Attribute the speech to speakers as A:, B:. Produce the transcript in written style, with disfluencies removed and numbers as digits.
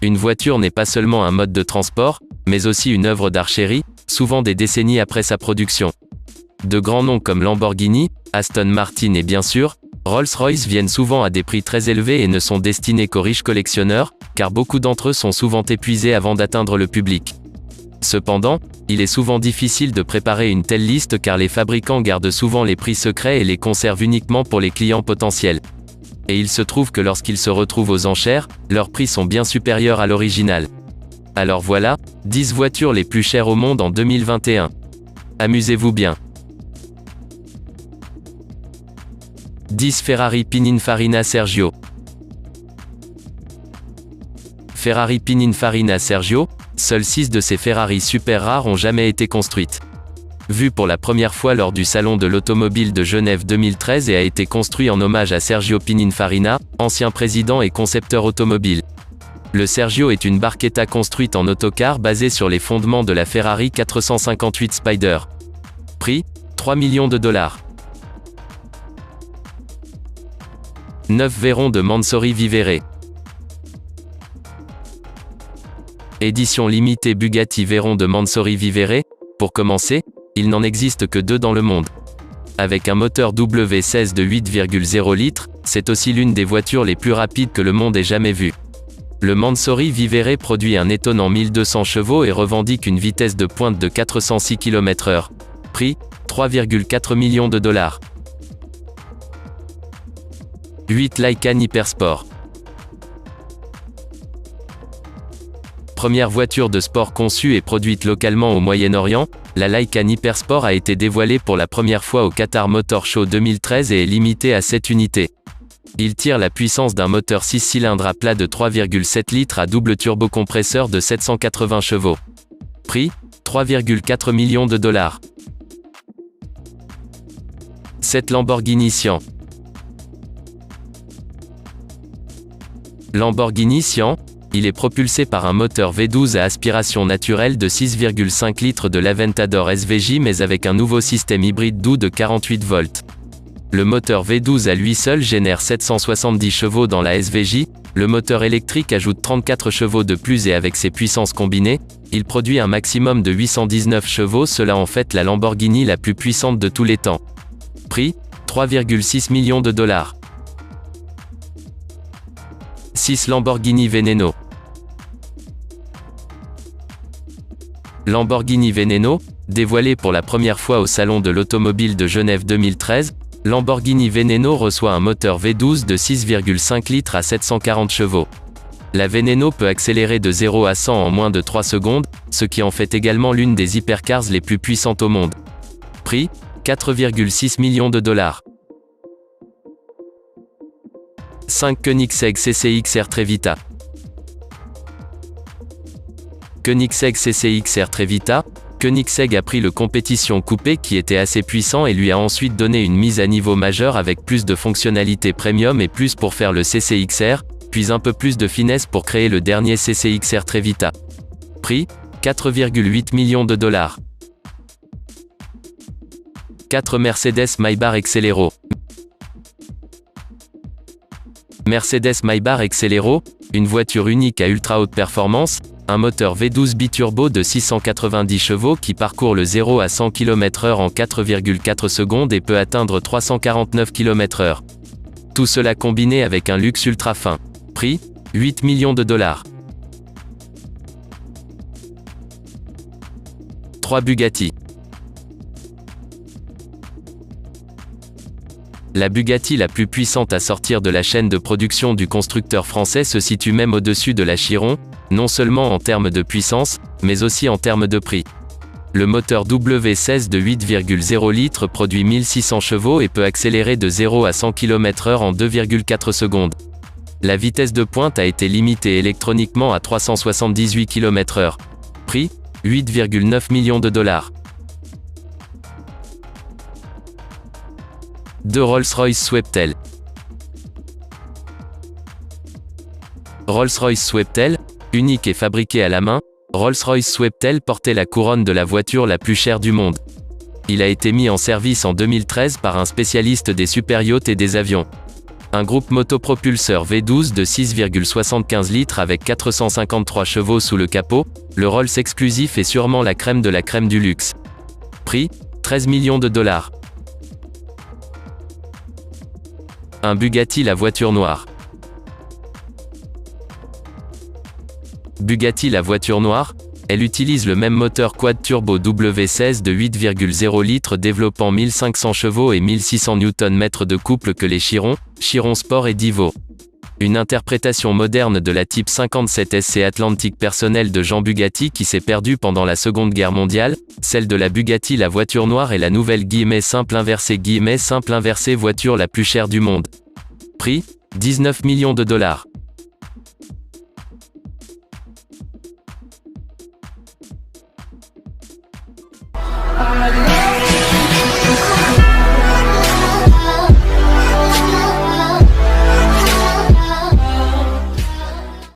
A: Une voiture n'est pas seulement un mode de transport, mais aussi une œuvre d'art chérie, souvent des décennies après sa production. De grands noms comme Lamborghini, Aston Martin et bien sûr, Rolls-Royce viennent souvent à des prix très élevés et ne sont destinés qu'aux riches collectionneurs, car beaucoup d'entre eux sont souvent épuisés avant d'atteindre le public. Cependant, il est souvent difficile de préparer une telle liste car les fabricants gardent souvent les prix secrets et les conservent uniquement pour les clients potentiels. Et il se trouve que lorsqu'ils se retrouvent aux enchères, leurs prix sont bien supérieurs à l'original. Alors voilà, 10 voitures les plus chères au monde en 2021. Amusez-vous bien. 10 Ferrari Pininfarina Sergio. Ferrari Pininfarina Sergio, seules 6 de ces Ferrari super rares ont jamais été construites. Vu pour la première fois lors du Salon de l'Automobile de Genève 2013 et a été construit en hommage à Sergio Pininfarina, ancien président et concepteur automobile. Le Sergio est une barchetta construite en autocar basée sur les fondements de la Ferrari 458 Spider. Prix, 3 millions de dollars. 9 Veyron de Mansory Vivere. Édition limitée Bugatti Veyron de Mansory Vivere. Pour commencer, il n'en existe que 2 dans le monde. Avec un moteur W16 de 8,0 litres, c'est aussi l'une des voitures les plus rapides que le monde ait jamais vues. Le Mansory Vivere produit un étonnant 1200 chevaux et revendique une vitesse de pointe de 406 km/h. Prix, 3,4 millions de dollars. 8 Lycan Hypersport. Première voiture de sport conçue et produite localement au Moyen-Orient, la Lycan Hypersport a été dévoilée pour la première fois au Qatar Motor Show 2013 et est limitée à 7 unités. Il tire la puissance d'un moteur 6 cylindres à plat de 3,7 litres à double turbocompresseur de 780 chevaux. Prix, 3,4 millions de dollars. 7 Lamborghini Sian. Lamborghini Sian, il est propulsé par un moteur V12 à aspiration naturelle de 6,5 litres de l'Aventador SVJ mais avec un nouveau système hybride doux de 48 volts. Le moteur V12 à lui seul génère 770 chevaux dans la SVJ, le moteur électrique ajoute 34 chevaux de plus et avec ses puissances combinées, il produit un maximum de 819 chevaux, cela en fait la Lamborghini la plus puissante de tous les temps. Prix, 3,6 millions de dollars. 6 Lamborghini Veneno. Lamborghini Veneno, dévoilé pour la première fois au Salon de l'Automobile de Genève 2013, Lamborghini Veneno reçoit un moteur V12 de 6,5 litres à 740 chevaux. La Veneno peut accélérer de 0 à 100 en moins de 3 secondes, ce qui en fait également l'une des hypercars les plus puissantes au monde. Prix, 4,6 millions de dollars. 5 Koenigsegg CCXR Trevita. Koenigsegg CCXR Trevita, Koenigsegg a pris le compétition coupé qui était assez puissant et lui a ensuite donné une mise à niveau majeure avec plus de fonctionnalités premium et plus pour faire le CCXR, puis un peu plus de finesse pour créer le dernier CCXR Trevita. Prix, 4,8 millions de dollars. 4 Mercedes Maybach Exelero. Mercedes Maybach Exelero, une voiture unique à ultra haute performance, un moteur V12 biturbo de 690 chevaux qui parcourt le 0 à 100 km/h en 4,4 secondes et peut atteindre 349 km/h. Tout cela combiné avec un luxe ultra fin. Prix, 8 millions de dollars. 3 Bugatti. La Bugatti la plus puissante à sortir de la chaîne de production du constructeur français se situe même au-dessus de la Chiron, non seulement en termes de puissance, mais aussi en termes de prix. Le moteur W16 de 8,0 litres produit 1600 chevaux et peut accélérer de 0 à 100 km/h en 2,4 secondes. La vitesse de pointe a été limitée électroniquement à 378 km/h. Prix, 8,9 millions de dollars. 2 Rolls-Royce Sweptel. Rolls-Royce Sweptel, unique et fabriqué à la main, Rolls-Royce Sweptel portait la couronne de la voiture la plus chère du monde. Il a été mis en service en 2013 par un spécialiste des super yachts et des avions. Un groupe motopropulseur V12 de 6,75 litres avec 453 chevaux sous le capot, le Rolls exclusif est sûrement la crème de la crème du luxe. Prix, 13 millions de dollars. Un Bugatti la voiture noire. Bugatti la voiture noire, elle utilise le même moteur quad-turbo W16 de 8,0 litres développant 1500 chevaux et 1600 Nm de couple que les Chiron, Chiron Sport et Divo. Une interprétation moderne de la Type 57 SC Atlantique personnelle de Jean Bugatti qui s'est perdue pendant la Seconde Guerre mondiale, celle de la Bugatti la voiture noire est la nouvelle simple inversée voiture la plus chère du monde. Prix, 19 millions de dollars.